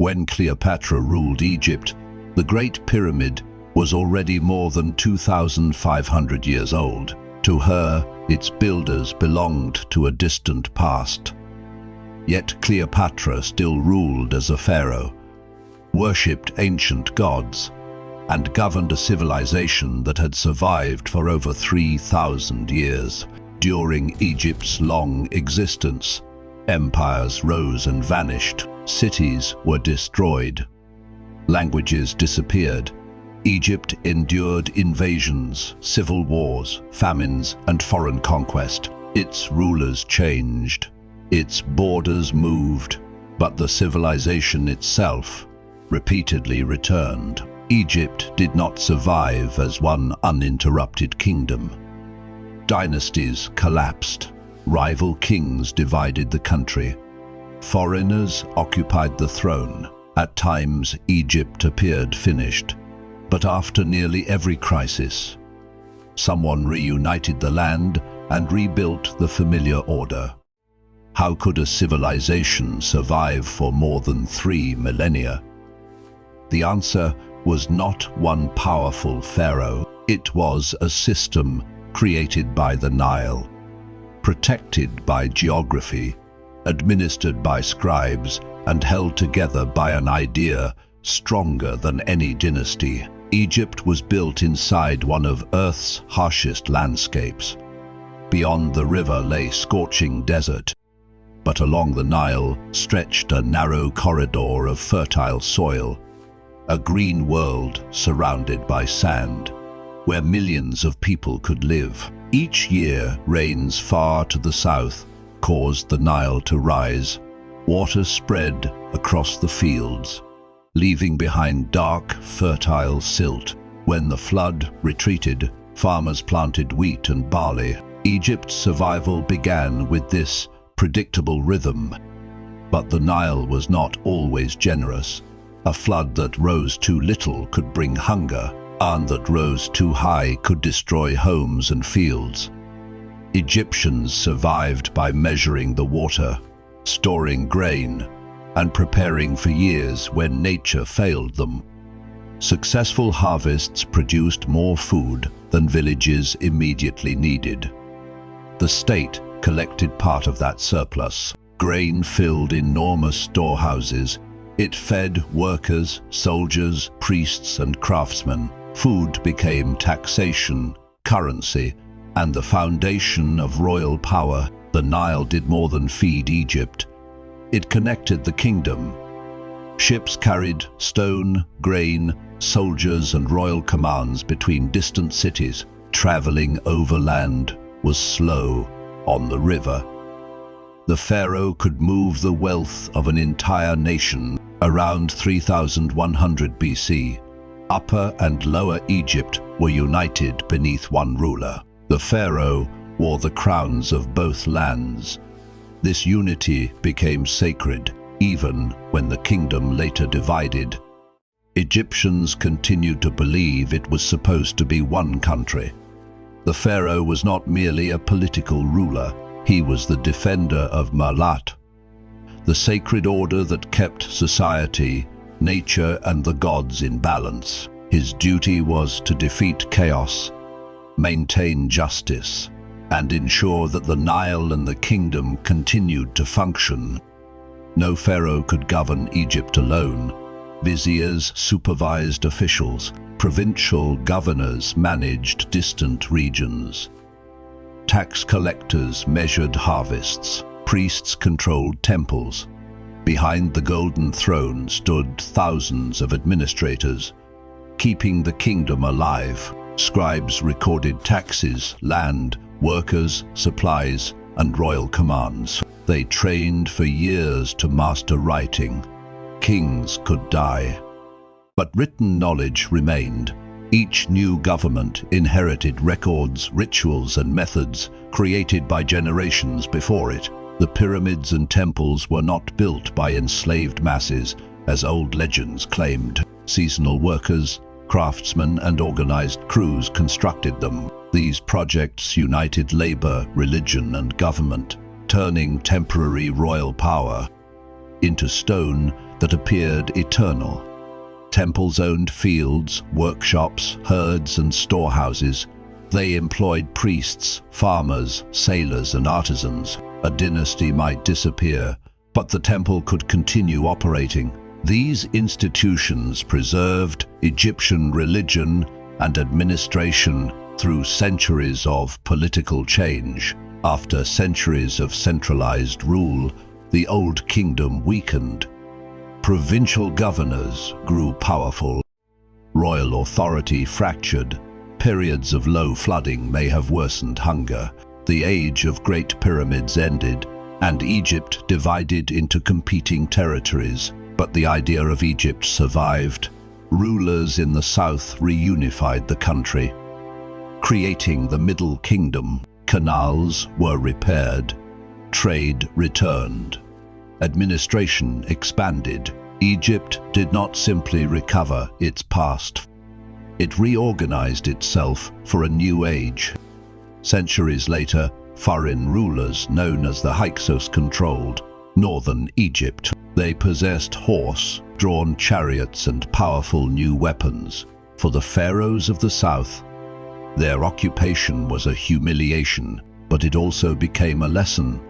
When Cleopatra ruled Egypt, the Great Pyramid was already more than 2,500 years old. To her, its builders belonged to a distant past. Yet Cleopatra still ruled as a pharaoh, worshipped ancient gods, and governed a civilization that had survived for over 3,000 years. During Egypt's long existence, empires rose and vanished, cities were destroyed, languages disappeared. Egypt endured invasions, civil wars, famines, and foreign conquest. Its rulers changed, its borders moved, but the civilization itself repeatedly returned. Egypt did not survive as one uninterrupted kingdom. Dynasties collapsed, rival kings divided the country. Foreigners occupied the throne. At times, Egypt appeared finished, but after nearly every crisis, someone reunited the land and rebuilt the familiar order. How could a civilization survive for more than 3 millennia? The answer was not one powerful pharaoh. It was a system created by the Nile, protected by geography, administered by scribes, and held together by an idea stronger than any dynasty. Egypt was built inside one of Earth's harshest landscapes. Beyond the river lay scorching desert, but along the Nile stretched a narrow corridor of fertile soil, a green world surrounded by sand, where millions of people could live. Each year, rains far to the south caused the Nile to rise. Water spread across the fields, leaving behind dark, fertile silt. When the flood retreated, farmers planted wheat and barley. Egypt's survival began with this predictable rhythm. But the Nile was not always generous. A flood that rose too little could bring hunger, and that rose too high could destroy homes and fields. Egyptians survived by measuring the water, storing grain, and preparing for years when nature failed them. Successful harvests produced more food than villages immediately needed. The state collected part of that surplus. Grain filled enormous storehouses. It fed workers, soldiers, priests, and craftsmen. Food became taxation, currency, and the foundation of royal power. The Nile did more than feed Egypt. It connected the kingdom. Ships carried stone, grain, soldiers, and royal commands between distant cities. Traveling overland was slow on the river. The pharaoh could move the wealth of an entire nation. Around 3100 BC, Upper and Lower Egypt were united beneath one ruler. The pharaoh wore the crowns of both lands. This unity became sacred, even when the kingdom later divided. Egyptians continued to believe it was supposed to be one country. The pharaoh was not merely a political ruler, he was the defender of Malat, the sacred order that kept society, nature, and the gods in balance. His duty was to defeat chaos, maintain justice, and ensure that the Nile and the kingdom continued to function. No pharaoh could govern Egypt alone. Viziers supervised officials. Provincial governors managed distant regions. Tax collectors measured harvests. Priests controlled temples. Behind the golden throne stood thousands of administrators, keeping the kingdom alive. Scribes recorded taxes, land, workers, supplies, and royal commands. They trained for years to master writing. Kings could die, but written knowledge remained. Each new government inherited records, rituals, and methods created by generations before it. The pyramids and temples were not built by enslaved masses, as old legends claimed. Seasonal workers, craftsmen, and organized crews constructed them. These projects united labor, religion, and government, turning temporary royal power into stone that appeared eternal. Temples owned fields, workshops, herds, and storehouses. They employed priests, farmers, sailors, and artisans. A dynasty might disappear, but the temple could continue operating. These institutions preserved Egyptian religion and administration through centuries of political change. After centuries of centralized rule, the Old Kingdom weakened. Provincial governors grew powerful. Royal authority fractured. Periods of low flooding may have worsened hunger. The age of Great Pyramids ended, and Egypt divided into competing territories. But the idea of Egypt survived. Rulers in the south reunified the country, creating the Middle Kingdom. Canals were repaired. Trade returned. Administration expanded. Egypt did not simply recover its past. It reorganized itself for a new age. Centuries later, foreign rulers known as the Hyksos controlled northern Egypt. They possessed horse-drawn chariots and powerful new weapons. For the pharaohs of the south, their occupation was a humiliation, but it also became a lesson.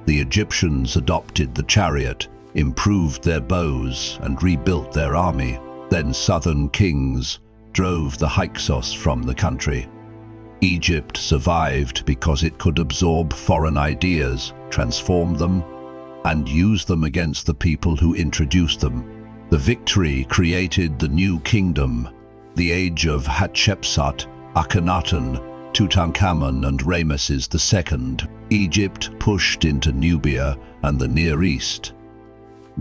The Egyptians adopted the chariot, improved their bows, and rebuilt their army. Then southern kings drove the Hyksos from the country. Egypt survived because it could absorb foreign ideas, transform them, and use them against the people who introduced them. The victory created the new kingdom, the age of Hatshepsut, Akhenaten, Tutankhamun, and Ramesses II. Egypt pushed into Nubia and the Near East.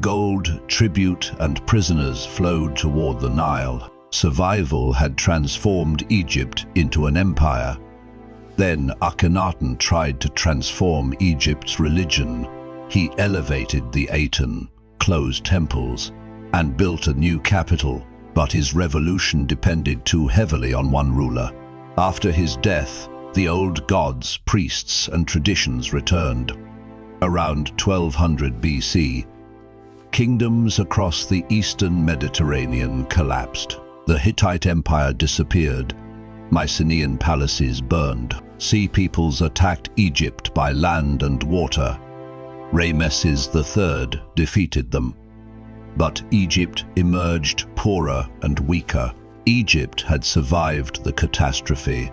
Gold, tribute, and prisoners flowed toward the Nile. Survival had transformed Egypt into an empire. Then Akhenaten tried to transform Egypt's religion. He elevated the Aten, closed temples, and built a new capital, but his revolution depended too heavily on one ruler. After his death, the old gods, priests, and traditions returned. Around 1200 BC, kingdoms across the eastern Mediterranean collapsed. The Hittite Empire disappeared. Mycenaean palaces burned. Sea peoples attacked Egypt by land and water. Ramesses III defeated them. But Egypt emerged poorer and weaker. Egypt had survived the catastrophe,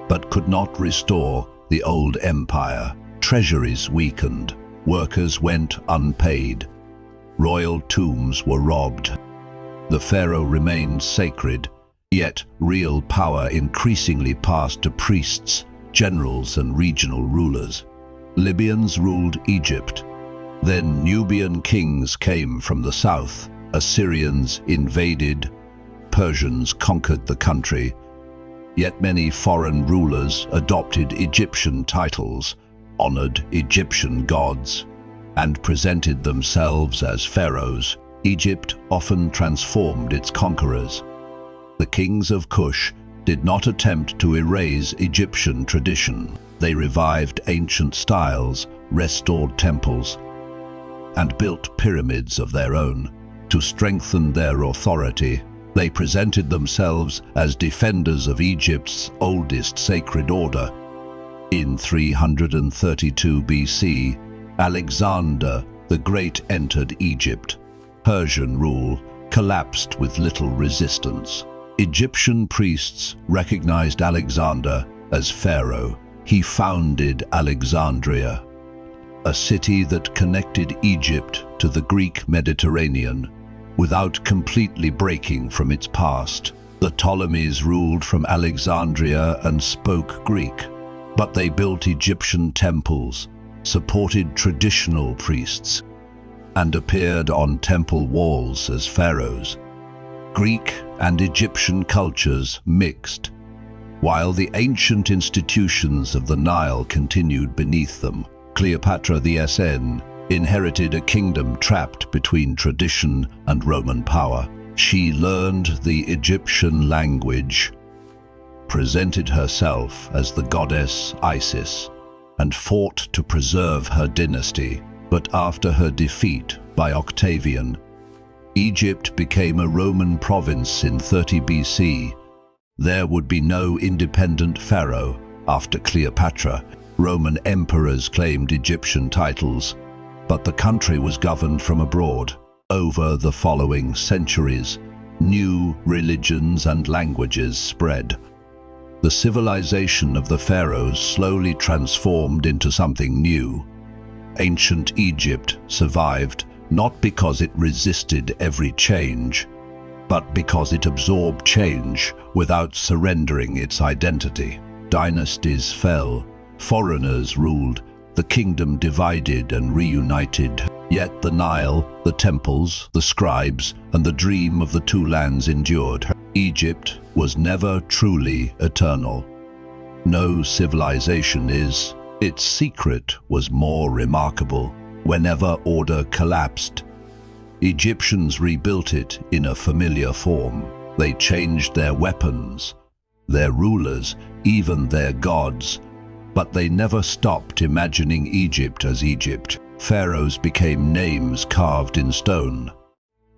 but could not restore the old empire. Treasuries weakened. Workers went unpaid. Royal tombs were robbed. The pharaoh remained sacred, yet real power increasingly passed to priests, generals, and regional rulers. Libyans ruled Egypt. Then Nubian kings came from the south. Assyrians invaded. Persians conquered the country. Yet many foreign rulers adopted Egyptian titles, honored Egyptian gods, and presented themselves as pharaohs. Egypt often transformed its conquerors. The kings of Kush did not attempt to erase Egyptian tradition. They revived ancient styles, restored temples, and built pyramids of their own. To strengthen their authority, they presented themselves as defenders of Egypt's oldest sacred order. In 332 BC, Alexander the Great entered Egypt. Persian rule collapsed with little resistance. Egyptian priests recognized Alexander as pharaoh. He founded Alexandria, a city that connected Egypt to the Greek Mediterranean without completely breaking from its past. The Ptolemies ruled from Alexandria and spoke Greek, but they built Egyptian temples, supported traditional priests, and appeared on temple walls as pharaohs. Greek and Egyptian cultures mixed, while the ancient institutions of the Nile continued beneath them. Cleopatra VII inherited a kingdom trapped between tradition and Roman power. She learned the Egyptian language, presented herself as the goddess Isis, and fought to preserve her dynasty. But after her defeat by Octavian, Egypt became a Roman province in 30 BC. There would be no independent pharaoh after Cleopatra. Roman emperors claimed Egyptian titles, but the country was governed from abroad. Over the following centuries, new religions and languages spread. The civilization of the pharaohs slowly transformed into something new. Ancient Egypt survived not because it resisted every change, but because it absorbed change without surrendering its identity. Dynasties fell, foreigners ruled, the kingdom divided and reunited. Yet the Nile, the temples, the scribes, and the dream of the two lands endured. Egypt was never truly eternal. No civilization is. Its secret was more remarkable. Whenever order collapsed, Egyptians rebuilt it in a familiar form. They changed their weapons, their rulers, even their gods, but they never stopped imagining Egypt as Egypt. Pharaohs became names carved in stone.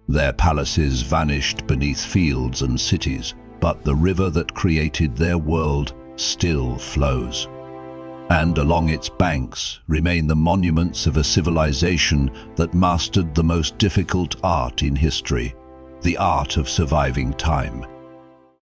Their palaces vanished beneath fields and cities, but the river that created their world still flows. And along its banks remain the monuments of a civilization that mastered the most difficult art in history, the art of surviving time.